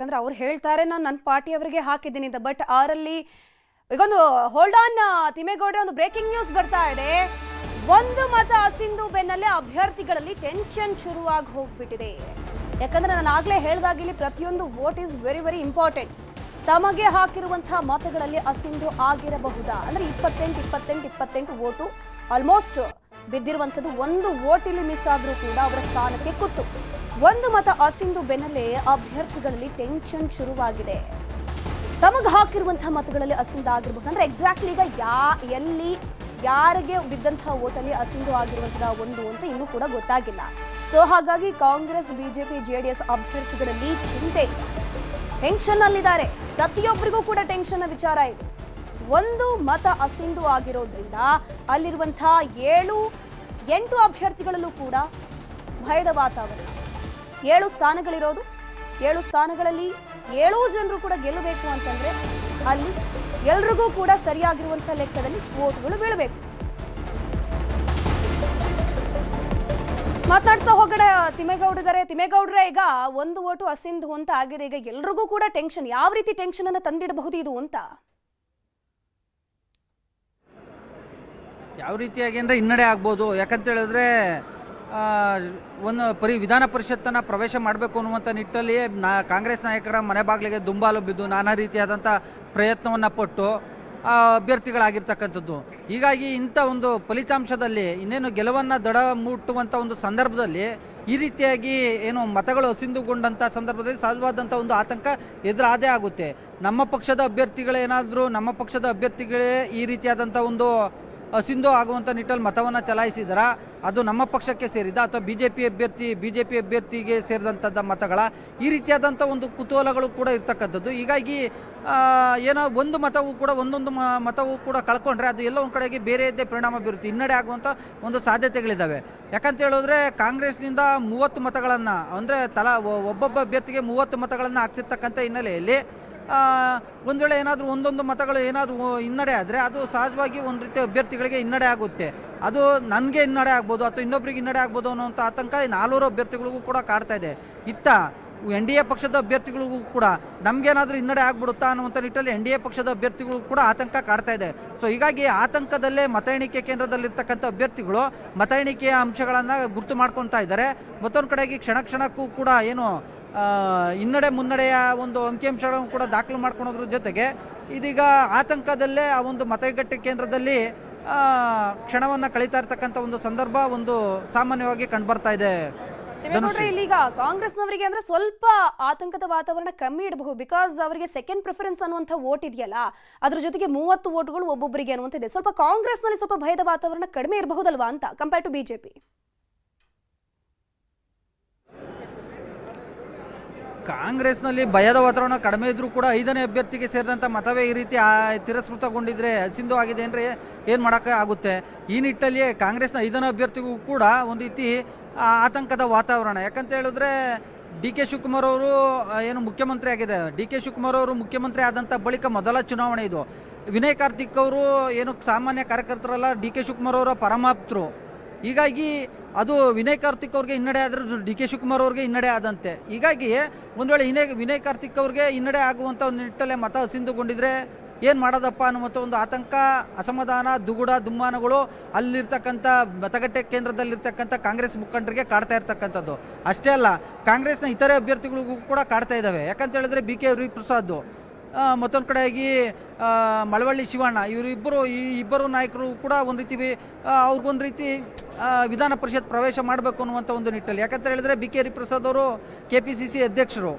ಯಾಕಂದ್ರೆ ಅವ್ರು ಹೇಳ್ತಾರೆ ನಾನು ನನ್ನ ಪಾರ್ಟಿಯವರಿಗೆ ಹಾಕಿದ್ದೀನಿ ಅಂತ. ಬಟ್ ಅವರಲ್ಲಿ ಈಗೊಂದು ಹೋಲ್ಡ್ ಆನ್ ತಿಮ್ಮೇಗೌಡ್ರೆ, ಒಂದು ಬ್ರೇಕಿಂಗ್ ನ್ಯೂಸ್ ಬರ್ತಾ ಇದೆ. ಒಂದು ಮತ ಅಸಿಂಧು ಬೆನ್ನಲ್ಲೇ ಅಭ್ಯರ್ಥಿಗಳಲ್ಲಿ ಟೆನ್ಷನ್ ಶುರುವಾಗಿ ಹೋಗ್ಬಿಟ್ಟಿದೆ. ಯಾಕಂದ್ರೆ ನಾನು ಆಗ್ಲೇ ಹೇಳ್ದಾಗಿಲ್ಲಿ ಪ್ರತಿಯೊಂದು vote is very very important. ತಮಗೆ ಹಾಕಿರುವಂತಹ ಮತಗಳಲ್ಲಿ ಅಸಿಂಧು ಆಗಿರಬಹುದಾ ಅಂದ್ರೆ 28 ವೋಟು ಆಲ್ಮೋಸ್ಟ್ ಬಿದ್ದಿರುವಂಥದ್ದು. ಒಂದು ವೋಟ್ ಇಲ್ಲಿ ಮಿಸ್ ಆದ್ರೂ ಕೂಡ ಅವರ ಸ್ಥಾನಕ್ಕೆ ಕುತ್ತು. ಒಂದು ಮತ ಅಸಿಂಧು ಬೆನ್ನಲ್ಲೇ ಅಭ್ಯರ್ಥಿಗಳಲ್ಲಿ ಟೆನ್ಷನ್ ಶುರುವಾಗಿದೆ. ತಮಗೆ ಹಾಕಿರುವಂತಹ ಮತಗಳಲ್ಲಿ ಅಸಿಂಧು ಆಗಿರಬಹುದು ಅಂದ್ರೆ ಎಕ್ಸಾಕ್ಟ್ಲಿ ಈಗ ಎಲ್ಲಿ ಯಾರಿಗೆ ಬಿದ್ದಂತಹ ಓಟಲ್ಲಿ ಅಸಿಂಧು ಆಗಿರುವಂತಹ ಒಂದು ಅಂತ ಇನ್ನೂ ಕೂಡ ಗೊತ್ತಾಗಿಲ್ಲ. ಸೊ ಹಾಗಾಗಿ ಕಾಂಗ್ರೆಸ್, ಬಿಜೆಪಿ, ಜೆಡಿಎಸ್ ಅಭ್ಯರ್ಥಿಗಳಲ್ಲಿ ಚಿಂತೆ, ಟೆನ್ಷನ್ ಅಲ್ಲಿದ್ದಾರೆ. ಪ್ರತಿಯೊಬ್ಬರಿಗೂ ಕೂಡ ಟೆನ್ಷನ್ ವಿಚಾರ ಇದು. ಒಂದು ಮತ ಅಸಿಂಧು ಆಗಿರೋದ್ರಿಂದ ಅಲ್ಲಿರುವಂತಹ 7-8 ಅಭ್ಯರ್ಥಿಗಳಲ್ಲೂ ಕೂಡ ಭಯದ ವಾತಾವರಣ. 7 ಸ್ಥಾನಗಳಿರೋದು, 7 ಸ್ಥಾನಗಳಲ್ಲಿ 7 ಜನರು ಕೂಡ ಗೆಲ್ಲಬೇಕು ಅಂತಂದ್ರೆ ಅಲ್ಲಿ ಎಲ್ರಿಗೂ ಕೂಡ ಸರಿಯಾಗಿರುವಂತಹ ಲೆಕ್ಕದಲ್ಲಿ ವೋಟ್ಗಳು ಬೀಳಬೇಕು. ಮಾತನಾಡ್ತಾ ಹೋಗೋಣ. ತಿಮ್ಮೇಗೌಡರಿದ್ದಾರೆ. ತಿಮ್ಮೇಗೌಡ್ರೆ, ಈಗ ಒಂದು ವೋಟು ಅಸಿಂಧು ಅಂತ ಆಗಿದೆ. ಈಗ ಎಲ್ರಿಗೂ ಕೂಡ ಟೆನ್ಷನ್. ಯಾವ ರೀತಿ ಟೆನ್ಷನ್ ಅನ್ನ ತಂದಿಡಬಹುದು ಇದು ಅಂತ? ಯಾವ ರೀತಿಯಾಗಿ ಅಂದರೆ ಹಿನ್ನಡೆ ಆಗ್ಬೋದು. ಯಾಕಂತ ಹೇಳಿದ್ರೆ ಒಂದು ವಿಧಾನ ಪರಿಷತ್ತನ್ನು ಪ್ರವೇಶ ಮಾಡಬೇಕು ಅನ್ನುವಂಥ ನಿಟ್ಟಲ್ಲಿ ಕಾಂಗ್ರೆಸ್ ನಾಯಕರ ಮನೆ ಬಾಗಿಲಿಗೆ ದುಂಬಾಲು ಬಿದ್ದು ನಾನಾ ರೀತಿಯಾದಂಥ ಪ್ರಯತ್ನವನ್ನು ಪಟ್ಟು ಅಭ್ಯರ್ಥಿಗಳಾಗಿರ್ತಕ್ಕಂಥದ್ದು. ಹೀಗಾಗಿ ಇಂಥ ಒಂದು ಫಲಿತಾಂಶದಲ್ಲಿ ಇನ್ನೇನು ಗೆಲುವನ್ನು ದಡ ಮುಟ್ಟುವಂಥ ಒಂದು ಸಂದರ್ಭದಲ್ಲಿ ಈ ರೀತಿಯಾಗಿ ಏನು ಮತಗಳು ಅಸಿಂಧುಗೊಂಡಂಥ ಸಂದರ್ಭದಲ್ಲಿ ಸಹಜವಾದಂಥ ಒಂದು ಆತಂಕ ಎದುರಾದೇ ಆಗುತ್ತೆ. ನಮ್ಮ ಪಕ್ಷದ ಅಭ್ಯರ್ಥಿಗಳೇ ಈ ರೀತಿಯಾದಂಥ ಒಂದು ಅಸಿಂಧು ಆಗುವಂಥ ನಿಟ್ಟಲ್ಲಿ ಮತವನ್ನು ಚಲಾಯಿಸಿದರ ಅದು ನಮ್ಮ ಪಕ್ಷಕ್ಕೆ ಸೇರಿದ ಅಥವಾ ಬಿಜೆಪಿ ಅಭ್ಯರ್ಥಿಗೆ ಸೇರಿದಂಥದ್ದು ಮತಗಳ ಈ ರೀತಿಯಾದಂಥ ಒಂದು ಕುತೂಹಲಗಳು ಕೂಡ ಇರ್ತಕ್ಕಂಥದ್ದು. ಹೀಗಾಗಿ ಏನೋ ಒಂದು ಮತವು ಕೂಡ ಒಂದೊಂದು ಮತವು ಕೂಡ ಕಳ್ಕೊಂಡ್ರೆ ಅದು ಎಲ್ಲ ಒಂದು ಕಡೆಗೆ ಬೇರೆಯದ್ದೇ ಪರಿಣಾಮ ಬೀರುತ್ತೆ, ಹಿನ್ನಡೆ ಆಗುವಂಥ ಒಂದು ಸಾಧ್ಯತೆಗಳಿದ್ದಾವೆ. ಯಾಕಂತ ಹೇಳಿದ್ರೆ ಕಾಂಗ್ರೆಸ್ನಿಂದ 30 ಮತಗಳನ್ನು ಅಂದರೆ ಒಬ್ಬೊಬ್ಬ ಅಭ್ಯರ್ಥಿಗೆ 30 ಮತಗಳನ್ನು ಹಾಕ್ಸಿರ್ತಕ್ಕಂಥ ಹಿನ್ನೆಲೆಯಲ್ಲಿ ಒಂದು ವೇಳೆ ಏನಾದರೂ ಒಂದೊಂದು ಮತಗಳು ಏನಾದರೂ ಹಿನ್ನಡೆ ಆದರೆ ಅದು ಸಹಜವಾಗಿ ಒಂದು ರೀತಿ ಅಭ್ಯರ್ಥಿಗಳಿಗೆ ಹಿನ್ನಡೆ ಆಗುತ್ತೆ. ಅದು ನನಗೆ ಹಿನ್ನಡೆ ಆಗ್ಬೋದು ಅಥವಾ ಇನ್ನೊಬ್ಬರಿಗೆ ಹಿನ್ನಡೆ ಆಗ್ಬೋದು ಅನ್ನೋಂಥ ಆತಂಕ 4 ಅಭ್ಯರ್ಥಿಗಳಿಗೂ ಕೂಡ ಕಾಡ್ತಾ ಇದೆ. ಇತ್ತ NDA ಪಕ್ಷದ ಅಭ್ಯರ್ಥಿಗಳಿಗೂ ಕೂಡ ನಮಗೇನಾದರೂ ಹಿನ್ನಡೆ ಆಗ್ಬಿಡುತ್ತಾ ಅನ್ನುವಂಥ ನಿಟ್ಟಲ್ಲಿ NDA ಪಕ್ಷದ ಅಭ್ಯರ್ಥಿಗಳಿಗೂ ಕೂಡ ಆತಂಕ ಕಾಡ್ತಾ ಇದೆ. ಸೊ ಹೀಗಾಗಿ ಆತಂಕದಲ್ಲೇ ಮತ ಎಣಿಕೆ ಕೇಂದ್ರದಲ್ಲಿರ್ತಕ್ಕಂಥ ಅಭ್ಯರ್ಥಿಗಳು ಮತ ಎಣಿಕೆಯ ಅಂಶಗಳನ್ನು ಗುರ್ತು ಮಾಡ್ಕೊಳ್ತಾ ಇದ್ದಾರೆ. ಮತ್ತೊಂದು ಕಡೆಗೆ ಕ್ಷಣಕ್ಕೂ ಕೂಡ ಏನು ಹಿನ್ನಡೆ ಮುನ್ನಡೆಯ ಒಂದು ಅಂಕಿಅಂಶಗಳನ್ನು ಕೂಡ ದಾಖಲು ಮಾಡ್ಕೊಳೋದ್ರ ಜೊತೆಗೆ ಇದೀಗ ಆತಂಕದಲ್ಲೇ ಆ ಒಂದು ಮತಗಟ್ಟೆ ಕೇಂದ್ರದಲ್ಲಿ ಕ್ಷಣವನ್ನು ಕಳೀತಾ ಇರ್ತಕ್ಕಂಥ ಒಂದು ಸಂದರ್ಭ ಒಂದು ಸಾಮಾನ್ಯವಾಗಿ ಕಂಡುಬರ್ತಾ ಇದೆ. ಇಲ್ಲೀಗ ಕಾಂಗ್ರೆಸ್ನವರಿಗೆ ಅಂದ್ರೆ ಸ್ವಲ್ಪ ಆತಂಕದ ವಾತಾವರಣ ಕಮ್ಮಿ ಇಡಬಹುದು. ಬಿಕಾಸ್ ಅವರಿಗೆ ಸೆಕೆಂಡ್ ಪ್ರಿಫರೆನ್ಸ್ ಅನ್ನುವಂಥ ವೋಟ್ ಇದೆಯಲ್ಲ, ಅದ್ರ ಜೊತೆಗೆ 30 ವೋಟ್ಗಳು ಒಬ್ಬೊಬ್ಬರಿಗೆ ಅನ್ನುವಂಥದ್ದೆ. ಸ್ವಲ್ಪ ಕಾಂಗ್ರೆಸ್ ನಲ್ಲಿ ಸ್ವಲ್ಪ ಭಯದ ವಾತಾವರಣ ಕಡಿಮೆ ಇರಬಹುದಲ್ವಾ ಅಂತ ಕಂಪೇರ್ ಟು ಬಿಜೆಪಿ? ಕಾಂಗ್ರೆಸ್ನಲ್ಲಿ ಭಯದ ವಾತಾವರಣ ಕಡಿಮೆ ಇದ್ರೂ ಕೂಡ 5ನೇ ಅಭ್ಯರ್ಥಿಗೆ ಸೇರಿದಂಥ ಮತವೇ ಈ ರೀತಿ ತಿರಸ್ಕೃತಗೊಂಡಿದ್ರೆ ಅಸಿಂಧು ಆಗಿದೆ ಅಂದರೆ ಏನು ಮಾಡೋಕ್ಕೆ ಆಗುತ್ತೆ. ಈ ನಿಟ್ಟಲ್ಲಿ ಕಾಂಗ್ರೆಸ್ನ 5ನೇ ಅಭ್ಯರ್ಥಿಗೂ ಕೂಡ ಒಂದು ರೀತಿ ಆತಂಕದ ವಾತಾವರಣ. ಯಾಕಂತ ಹೇಳಿದ್ರೆ DK ಶಿವಕುಮಾರ್ ಅವರು ಏನು ಮುಖ್ಯಮಂತ್ರಿ ಆಗಿದೆ, DK ಶಿವಕುಮಾರ್ ಅವರು ಮುಖ್ಯಮಂತ್ರಿ ಆದಂಥ ಬಳಿಕ ಮೊದಲ ಚುನಾವಣೆ ಇದು. ವಿನಯ್ ಕಾರ್ತಿಕ್ ಅವರು ಏನು ಸಾಮಾನ್ಯ ಕಾರ್ಯಕರ್ತರಲ್ಲ, DK ಶಿವಕುಮಾರ್ ಅವರ ಪರಮಾಪ್ತರು. ಹೀಗಾಗಿ ಅದು ವಿನಯ್ ಕಾರ್ತಿಕ್ ಅವ್ರಿಗೆ ಹಿನ್ನಡೆ ಆದ್ರೆ DK ಶಿವಕುಮಾರ್ ಅವ್ರಿಗೆ ಹಿನ್ನಡೆ ಆದಂತೆ. ಹೀಗಾಗಿ ಒಂದು ವೇಳೆ ವಿನಯ್ ಕಾರ್ತಿಕ್ ಅವ್ರಿಗೆ ಹಿನ್ನಡೆ ಆಗುವಂಥ ಒಂದು ನಿಟ್ಟಲ್ಲೇ ಮತ ಅಸಿಂಧುಗೊಂಡಿದ್ರೆ ಏನು ಮಾಡೋದಪ್ಪ ಅನ್ನುವಂಥ ಒಂದು ಆತಂಕ, ಅಸಮಾಧಾನ, ದುಮ್ಮಾನಗಳು ಅಲ್ಲಿರ್ತಕ್ಕಂಥ ಮತಗಟ್ಟೆ ಕೇಂದ್ರದಲ್ಲಿರ್ತಕ್ಕಂಥ ಕಾಂಗ್ರೆಸ್ ಮುಖಂಡರಿಗೆ ಕಾಡ್ತಾ ಇರ್ತಕ್ಕಂಥದ್ದು. ಅಷ್ಟೇ ಅಲ್ಲ, ಕಾಂಗ್ರೆಸ್ನ ಇತರೆ ಅಭ್ಯರ್ಥಿಗಳಿಗೂ ಕೂಡ ಕಾಡ್ತಾ ಇದ್ದಾವೆ. ಯಾಕಂತ ಹೇಳಿದ್ರೆ BK ಹರಿಪ್ರಸಾದ್, ಮತ್ತೊಂದು ಕಡೆಯಾಗಿ ಮಳವಳ್ಳಿ ಶಿವಣ್ಣ, ಈ ಇಬ್ಬರು ನಾಯಕರು ಕೂಡ ಒಂದು ರೀತಿ ಅವ್ರಿಗೊಂದು ರೀತಿ ವಿಧಾನ ಪರಿಷತ್ ಪ್ರವೇಶ ಮಾಡಬೇಕು ಅನ್ನುವಂಥ ಒಂದು ನಿಟ್ಟಲ್ಲಿ. ಯಾಕಂತ ಹೇಳಿದ್ರೆ BK ಹರಿಪ್ರಸಾದ್ ಅವರು KPCC ಅಧ್ಯಕ್ಷರು.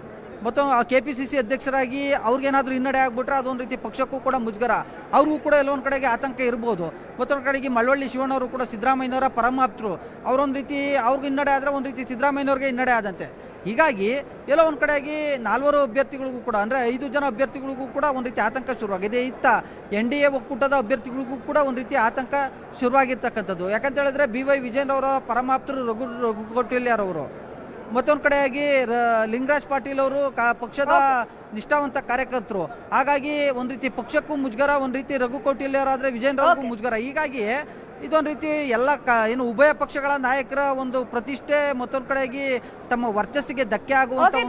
ಮತ್ತು KPCC ಅಧ್ಯಕ್ಷರಾಗಿ ಅವ್ರಿಗೇನಾದರೂ ಹಿನ್ನಡೆ ಆಗ್ಬಿಟ್ರೆ ಅದೊಂದು ರೀತಿ ಪಕ್ಷಕ್ಕೂ ಕೂಡ ಮುಜುಗರ, ಅವ್ರಿಗೂ ಕೂಡ ಎಲ್ಲೊಂದು ಕಡೆಗೆ ಆತಂಕ ಇರ್ಬೋದು. ಮತ್ತೊಂದು ಕಡೆಗೆ ಮಳವಳ್ಳಿ ಶಿವಣ್ಣವರು ಕೂಡ ಸಿದ್ದರಾಮಯ್ಯನವರ ಪರಮಾಪ್ತರು. ಅವರೊಂದು ರೀತಿ ಅವ್ರಿಗೆ ಹಿನ್ನಡೆ ಆದರೆ ಒಂದು ರೀತಿ ಸಿದ್ದರಾಮಯ್ಯನವ್ರಿಗೆ ಹಿನ್ನಡೆ ಆದಂತೆ. ಹೀಗಾಗಿ ಎಲ್ಲೋ ಒಂದು ಕಡೆಯಾಗಿ 4 ಅಭ್ಯರ್ಥಿಗಳಿಗೂ ಕೂಡ ಅಂದರೆ 5 ಜನ ಅಭ್ಯರ್ಥಿಗಳಿಗೂ ಕೂಡ ಒಂದು ರೀತಿ ಆತಂಕ ಶುರುವಾಗಿದೆ. ಇತ್ತ NDA ಒಕ್ಕೂಟದ ಅಭ್ಯರ್ಥಿಗಳಿಗೂ ಕೂಡ ಒಂದು ರೀತಿ ಆತಂಕ ಶುರುವಾಗಿರ್ತಕ್ಕಂಥದ್ದು. ಯಾಕಂತ ಹೇಳಿದ್ರೆ BY ವಿಜಯೇಂದ್ರ ಅವರ ಪರಮಾಪ್ತರು ರಘು ಕೌಟಿಲ್ಯರ್ ಅವರು. ಮತ್ತೊಂದು ಕಡೆಯಾಗಿ ಲಿಂಗರಾಜ್ ಪಾಟೀಲ್ ಅವರು ಪಕ್ಷದ ನಿಷ್ಠಾವಂತ ಕಾರ್ಯಕರ್ತರು. ಹಾಗಾಗಿ ಒಂದು ರೀತಿ ಪಕ್ಷಕ್ಕೂ ಮುಜುಗರ, ಒಂದು ರೀತಿ ರಘು ಕೌಟಿಲ್ಯರ್ ಆದರೆ ವಿಜಯೇಂದ್ರ ಅವ್ರಿಗೂ ಮುಜುಗರ. ಹೀಗಾಗಿ ಇದೊಂದು ರೀತಿ ಎಲ್ಲ ಏನು ಉಭಯ ಪಕ್ಷಗಳ ನಾಯಕರ ಒಂದು ಪ್ರತಿಷ್ಠೆ, ಮತ್ತೊಂದು ಕಡೆಯಾಗಿ ತಮ್ಮ ವರ್ಚಸ್ಸಿಗೆ ಧಕ್ಕೆ ಆಗುವಂಥ